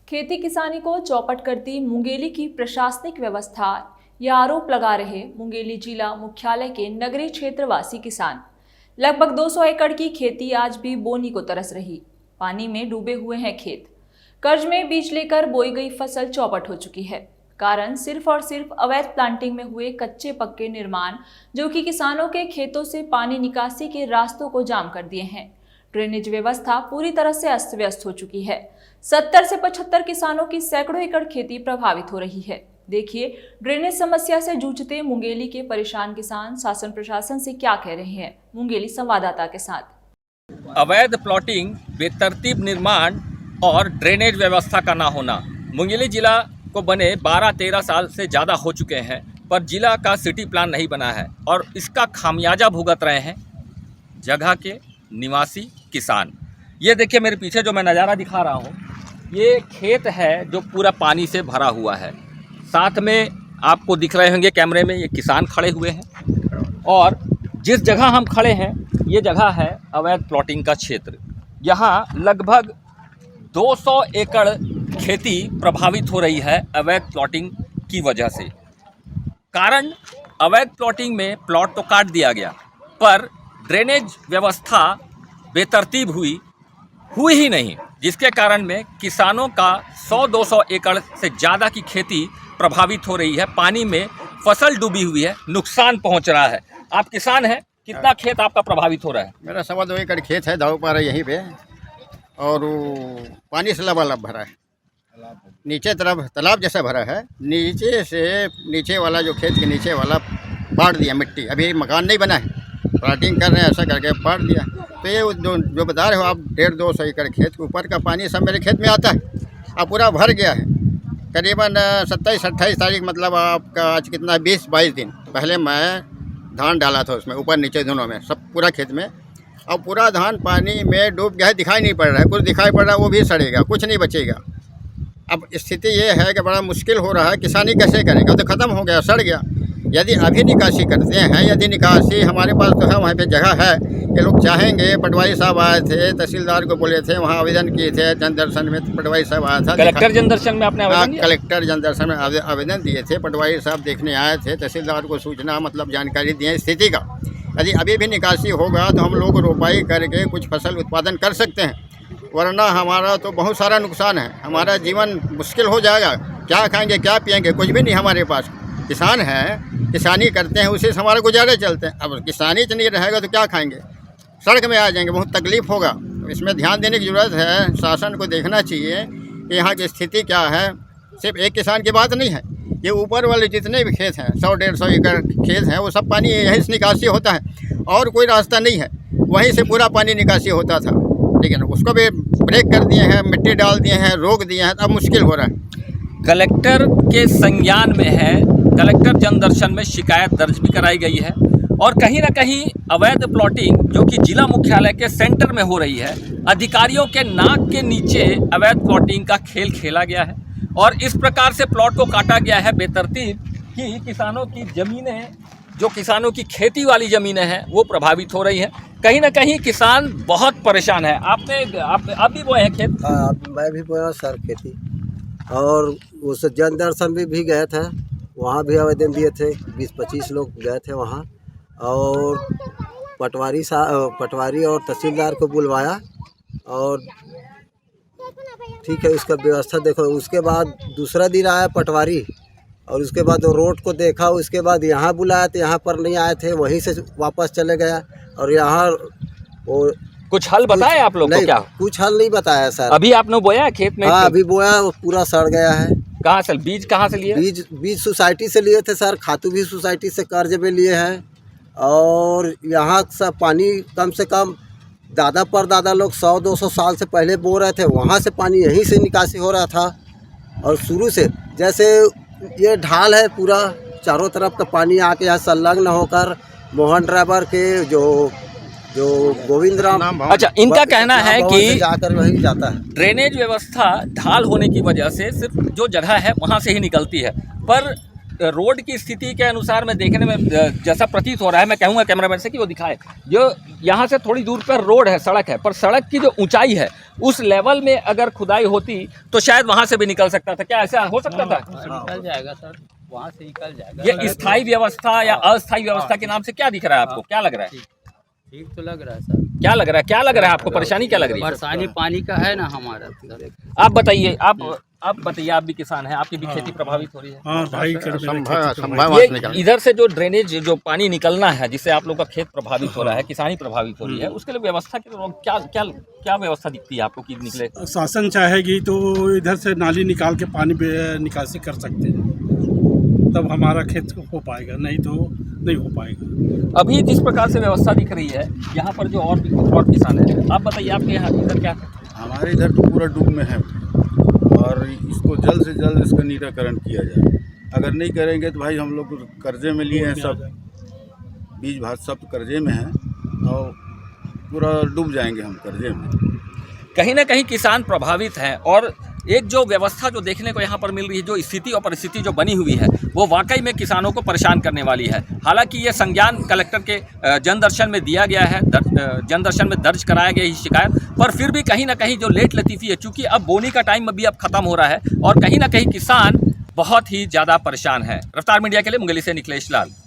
खेती किसानी को चौपट करती मुंगेली की प्रशासनिक व्यवस्था, यह आरोप लगा रहे मुंगेली जिला मुख्यालय के नगरीय क्षेत्रवासी किसान। लगभग 200 एकड़ की खेती आज भी बोनी को तरस रही। पानी में डूबे हुए हैं खेत। कर्ज में बीज लेकर बोई गई फसल चौपट हो चुकी है। कारण सिर्फ और सिर्फ अवैध प्लांटिंग में हुए कच्चे पक्के निर्माण, जो कि किसानों के खेतों से पानी निकासी के रास्तों को जाम कर दिए हैं। ड्रेनेज व्यवस्था पूरी तरह से अस्त व्यस्त हो चुकी है। 70 से 75 किसानों की सैकड़ों एकड़ खेती प्रभावित हो रही है। देखिए ड्रेनेज समस्या से जूझते मुंगेली के परेशान किसान शासन प्रशासन से क्या कह रहे हैं, मुंगेली संवाददाता के साथ। अवैध प्लॉटिंग, बेतरतीब निर्माण और ड्रेनेज व्यवस्था का ना होना। मुंगेली जिला को बने 12-13 साल से ज़्यादा हो चुके हैं, पर जिला का सिटी प्लान नहीं बना है और इसका खामियाजा भुगत रहे हैं जगह के निवासी किसान। ये देखिए मेरे पीछे जो मैं नज़ारा दिखा रहा हूँ, ये खेत है जो पूरा पानी से भरा हुआ है। साथ में आपको दिख रहे होंगे कैमरे में, ये किसान खड़े हुए हैं और जिस जगह हम खड़े हैं ये जगह है अवैध प्लॉटिंग का क्षेत्र। यहाँ लगभग 200 एकड़ खेती प्रभावित हो रही है अवैध प्लॉटिंग की वजह से। कारण अवैध प्लॉटिंग में प्लॉट तो काट दिया गया, पर ड्रेनेज व्यवस्था बेतरतीब हुई ही नहीं, जिसके कारण में किसानों का 100-200 एकड़ से ज़्यादा की खेती प्रभावित हो रही है। पानी में फसल डूबी हुई है, नुकसान पहुंच रहा है। आप किसान हैं, कितना खेत आपका प्रभावित हो रहा है? मेरा 2.25 एकड़ खेत है, दाऊपारा यहीं पे, और वो पानी से लबालब भरा है। नीचे तरफ तालाब जैसा भरा है, नीचे से नीचे वाला जो खेत के नीचे वाला पाड़ दिया मिट्टी। अभी मकान नहीं बना है, प्लाटिंग कर रहे हैं, ऐसा करके पाड़ दिया। तो ये जो बता रहे हो आप 150-200 एकड़ खेत के ऊपर का पानी सब मेरे खेत में आता है। अब पूरा भर गया है। करीबन 27-28 तारीख, मतलब आपका आज कितना 20-22 दिन पहले मैं धान डाला था उसमें, ऊपर नीचे दोनों में, सब पूरा खेत में। अब पूरा धान पानी में डूब गया है, दिखाई नहीं पड़ रहा है। कुछ दिखाई पड़ रहा है वो भी सड़ेगा, कुछ नहीं बचेगा। अब स्थिति ये है कि बड़ा मुश्किल हो रहा है, किसानी कैसे करेंगे? तो ख़त्म हो गया, सड़ गया। यदि अभी निकासी करते हैं, यदि निकासी हमारे पास तो है, वहाँ पे जगह है कि लोग चाहेंगे। पटवारी साहब आए थे, तहसीलदार को बोले थे, वहाँ आवेदन किए थे। जन दर्शन में पटवारी साहब आया था। कलेक्टर जन दर्शन में आपने आवेदन दिया? कलेक्टर जन दर्शन में आवेदन दिए थे। पटवारी साहब देखने आए थे, तहसीलदार को सूचना मतलब जानकारी दिए स्थिति का। यदि अभी भी निकासी होगा तो हम लोग रोपाई करके कुछ फसल उत्पादन कर सकते हैं, वरना हमारा तो बहुत सारा नुकसान है। हमारा जीवन मुश्किल हो जाएगा। क्या खाएंगे, क्या पिएंगे, कुछ भी नहीं हमारे पास। किसान हैं, किसानी करते हैं, उसी से हमारे गुजारे चलते हैं। अब किसानी च नहीं रहेगा तो क्या खाएंगे? सड़क में आ जाएंगे, बहुत तकलीफ़ होगा। तो इसमें ध्यान देने की ज़रूरत है। शासन को देखना चाहिए कि यहाँ की स्थिति क्या है। सिर्फ एक किसान की बात नहीं है, ये ऊपर वाले जितने भी खेत हैं, 100-150 एकड़ खेत हैं, वो सब पानी यहीं से निकासी होता है और कोई रास्ता नहीं है। वहीं से पूरा पानी निकासी होता था, लेकिन उसको भी ब्रेक कर दिए हैं, मिट्टी डाल दिए हैं, रोक दिए हैं। अब मुश्किल हो रहा है। कलेक्टर के संज्ञान में है, कलेक्टर जन दर्शन में शिकायत दर्ज भी कराई गई है और कहीं ना कहीं अवैध प्लॉटिंग जो कि जिला मुख्यालय के सेंटर में हो रही है, अधिकारियों के नाक के नीचे अवैध प्लॉटिंग का खेल खेला गया है और इस प्रकार से प्लॉट को काटा गया है बेतरतीब कि किसानों की ज़मीनें, जो किसानों की खेती वाली ज़मीनें हैं, वो प्रभावित हो रही हैं। कहीं ना कहीं किसान बहुत परेशान है। आप भी बोए हैं खेत? हाँ, मैं भी बोया सर खेती, और उस जन दर्शन भी गए थे, वहाँ भी आवेदन दिए थे। 20-25 लोग गए थे वहाँ, और पटवारी और तहसीलदार को बुलवाया और ठीक है उसका व्यवस्था देखो। उसके बाद दूसरा दिन आया पटवारी, और उसके बाद वो रोड को देखा। उसके बाद यहाँ बुलाया तो यहाँ पर नहीं आए थे, वहीं से वापस चले गया। और यहाँ वो कुछ हल बताया आप लोग को? क्या कुछ हल नहीं बताया सर। अभी आपने बोया खेत में? हाँ, अभी बोया, वो पूरा सड़ गया है। कहाँ से बीज कहाँ से लिए? बीज सोसाइटी से लिए थे सर, खातू भी सोसाइटी से कर्ज में लिए हैं। और यहाँ सब पानी कम से कम दादा परदादा लोग 100-200 साल से पहले बो रहे थे, वहाँ से पानी यहीं से निकासी हो रहा था। और शुरू से जैसे ये ढाल है, पूरा चारों तरफ का पानी आके यहाँ संलग्न होकर मोहन ड्राइवर के जो गोविंद राम, अच्छा, इनका कहना है कि जाकर वहीं जाता है। ड्रेनेज व्यवस्था ढाल होने की वजह से सिर्फ जो जगह है वहाँ से ही निकलती है, पर रोड की स्थिति के अनुसार मैं देखने में जैसा प्रतीत हो रहा है, मैं कहूँगा कैमरामैन से कि वो दिखाए, जो यहाँ से थोड़ी दूर पर रोड है, सड़क है, पर सड़क की जो ऊंचाई है उस लेवल में अगर खुदाई होती तो शायद वहाँ से भी निकल सकता था। क्या ऐसा हो सकता था? निकल जाएगा सर, वहाँ से निकल जाएगा। ये स्थायी व्यवस्था या अस्थायी व्यवस्था के नाम से क्या दिख रहा है आपको? क्या लग रहा है? ठीक तो लग रहा है सर। क्या लग रहा है? क्या लग रहा है आपको? परेशानी क्या लग रही है? परेशानी पानी का है ना हमारा। आप बताइए, आप बताइए, आप भी किसान हैं, आपकी भी खेती प्रभावित हो रही है। हाँ भाई ये इधर से जो ड्रेनेज जो पानी निकलना है, जिससे आप लोग का खेत प्रभावित हो रहा है, किसानी प्रभावित हो रही है, उसके लिए व्यवस्था की क्या क्या क्या व्यवस्था दिखती है आपको कि निकले? शासन चाहेगी तो इधर से नाली निकाल के पानी निकासी कर सकते हैं, तब हमारा खेत हो पाएगा, नहीं तो नहीं हो पाएगा। अभी जिस प्रकार से व्यवस्था दिख रही है यहाँ पर जो और किसान है, आप बताइए आपके यहाँ इधर क्या? हमारे इधर तो पूरा डूब में है और इसको जल्द से जल्द इसका निराकरण किया जाए। अगर नहीं करेंगे तो भाई हम लोग कर्जे में लिए हैं, सब बीज भात सब कर्जे में हैं और पूरा डूब जाएंगे हम कर्जे में। कहीं ना कहीं किसान प्रभावित हैं और एक जो व्यवस्था जो देखने को यहाँ पर मिल रही है, जो स्थिति और परिस्थिति जो बनी हुई है, वो वाकई में किसानों को परेशान करने वाली है। हालांकि ये संज्ञान कलेक्टर के जनदर्शन में दिया गया है, जनदर्शन में दर्ज कराया गया ये शिकायत, पर फिर भी कहीं ना कहीं जो लेट लतीफ़ी है, चूँकि अब बोनी का टाइम भी अब ख़त्म हो रहा है और कहीं ना कहीं किसान बहुत ही ज़्यादा परेशान है। रफ्तार मीडिया के लिए मुंगेली से निखिलेश लाल।